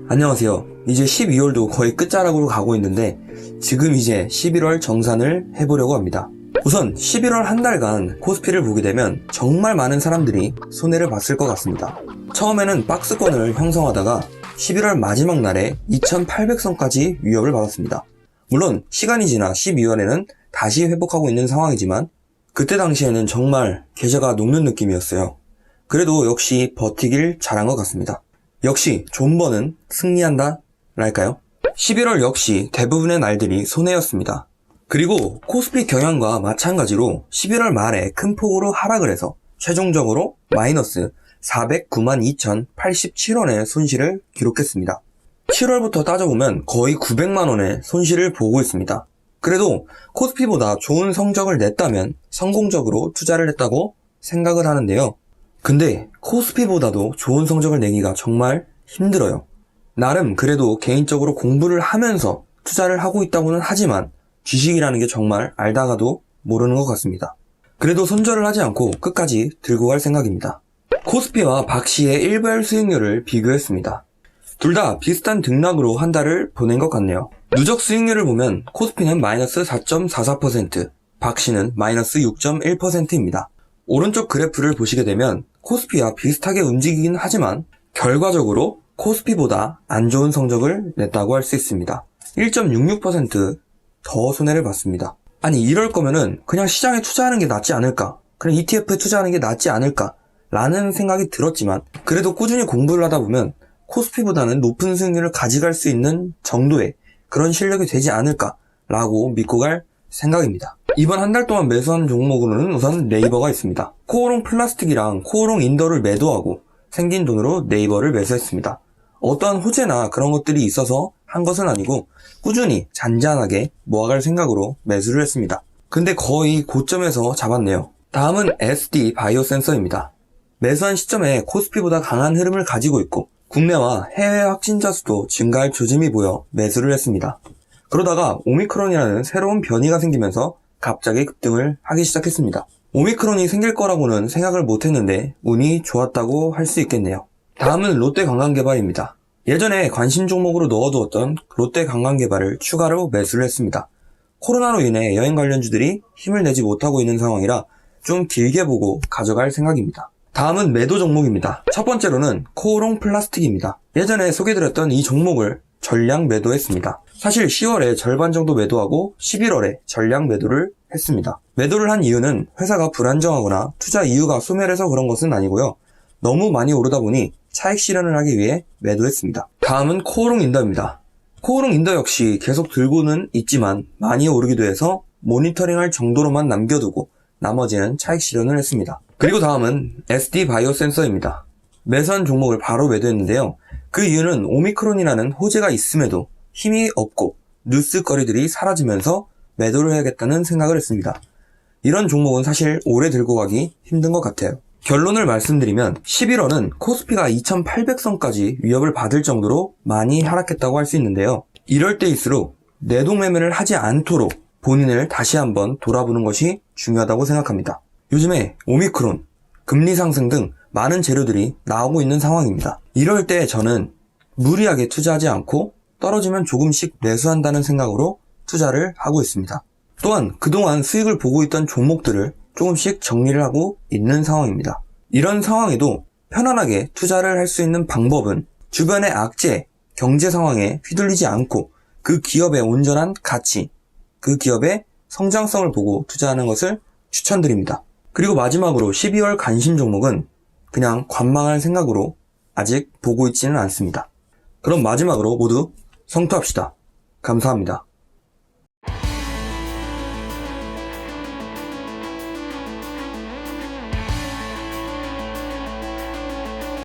안녕하세요. 이제 12월도 거의 끝자락으로 가고 있는데 지금 이제 11월 정산을 해보려고 합니다. 우선 11월 한 달간 코스피를 보게 되면 정말 많은 사람들이 손해를 봤을 것 같습니다. 처음에는 박스권을 형성하다가 11월 마지막 날에 2800선까지 위협을 받았습니다. 물론 시간이 지나 12월에는 다시 회복하고 있는 상황이지만 그때 당시에는 정말 계좌가 녹는 느낌이었어요. 그래도 역시 버티길 잘한 것 같습니다. 역시 존버는 승리한다 랄까요? 11월 역시 대부분의 날들이 손해였습니다. 그리고 코스피 경향과 마찬가지로 11월 말에 큰 폭으로 하락을 해서 최종적으로 마이너스 409만 2,087원의 손실을 기록했습니다. 7월부터 따져보면 거의 900만원의 손실을 보고 있습니다. 그래도 코스피보다 좋은 성적을 냈다면 성공적으로 투자를 했다고 생각을 하는데요. 근데 코스피보다도 좋은 성적을 내기가 정말 힘들어요. 나름 그래도 개인적으로 공부를 하면서 투자를 하고 있다고는 하지만 주식이라는 게 정말 알다가도 모르는 것 같습니다. 그래도 손절을 하지 않고 끝까지 들고 갈 생각입니다. 코스피와 박시의 일별 수익률을 비교했습니다. 둘 다 비슷한 등락으로 한 달을 보낸 것 같네요. 누적 수익률을 보면 코스피는 마이너스 4.44%, 박시는 마이너스 6.1%입니다. 오른쪽 그래프를 보시게 되면 코스피와 비슷하게 움직이긴 하지만 결과적으로 코스피보다 안 좋은 성적을 냈다고 할 수 있습니다. 1.66% 더 손해를 봤습니다. 아니 이럴 거면은 그냥 시장에 투자하는 게 낫지 않을까, 그냥 ETF에 투자하는 게 낫지 않을까 라는 생각이 들었지만 그래도 꾸준히 공부를 하다 보면 코스피보다는 높은 수익률을 가져갈 수 있는 정도의 그런 실력이 되지 않을까 라고 믿고 갈 생각입니다. 이번 한 달 동안 매수한 종목으로는 우선 네이버가 있습니다. 코오롱 플라스틱이랑 코오롱 인더를 매도하고 생긴 돈으로 네이버를 매수했습니다. 어떠한 호재나 그런 것들이 있어서 한 것은 아니고 꾸준히 잔잔하게 모아갈 생각으로 매수를 했습니다. 근데 거의 고점에서 잡았네요. 다음은 SD 바이오 센서입니다. 매수한 시점에 코스피보다 강한 흐름을 가지고 있고 국내와 해외 확진자 수도 증가할 조짐이 보여 매수를 했습니다. 그러다가 오미크론이라는 새로운 변이가 생기면서 갑자기 급등을 하기 시작했습니다. 오미크론이 생길 거라고는 생각을 못했는데 운이 좋았다고 할 수 있겠네요. 다음은 롯데관광개발입니다. 예전에 관심 종목으로 넣어두었던 롯데관광개발을 추가로 매수를 했습니다. 코로나로 인해 여행 관련주들이 힘을 내지 못하고 있는 상황이라 좀 길게 보고 가져갈 생각입니다. 다음은 매도 종목입니다. 첫 번째로는 코오롱 플라스틱입니다. 예전에 소개드렸던 이 종목을 전량 매도했습니다. 사실 10월에 절반 정도 매도하고 11월에 전량 매도를 했습니다. 매도를 한 이유는 회사가 불안정하거나 투자 이유가 소멸해서 그런 것은 아니고요. 너무 많이 오르다 보니 차익 실현을 하기 위해 매도했습니다. 다음은 코오롱 인더입니다. 코오롱 인더 역시 계속 들고는 있지만 많이 오르기도 해서 모니터링할 정도로만 남겨두고 나머지는 차익 실현을 했습니다. 그리고 다음은 SD 바이오 센서입니다. 매수한 종목을 바로 매도했는데요. 그 이유는 오미크론이라는 호재가 있음에도 힘이 없고 뉴스거리들이 사라지면서 매도를 해야겠다는 생각을 했습니다. 이런 종목은 사실 오래 들고 가기 힘든 것 같아요. 결론을 말씀드리면 11월은 코스피가 2800선까지 위협을 받을 정도로 많이 하락했다고 할 수 있는데요. 이럴 때일수록 내동매매를 하지 않도록 본인을 다시 한번 돌아보는 것이 중요하다고 생각합니다. 요즘에 오미크론, 금리 상승 등 많은 재료들이 나오고 있는 상황입니다. 이럴 때 저는 무리하게 투자하지 않고 떨어지면 조금씩 매수한다는 생각으로 투자를 하고 있습니다. 또한 그동안 수익을 보고 있던 종목들을 조금씩 정리를 하고 있는 상황입니다. 이런 상황에도 편안하게 투자를 할 수 있는 방법은 주변의 악재, 경제 상황에 휘둘리지 않고 그 기업의 온전한 가치, 그 기업의 성장성을 보고 투자하는 것을 추천드립니다. 그리고 마지막으로 12월 관심 종목은 그냥 관망할 생각으로 아직 보고 있지는 않습니다. 그럼 마지막으로 모두 성투합시다. 감사합니다.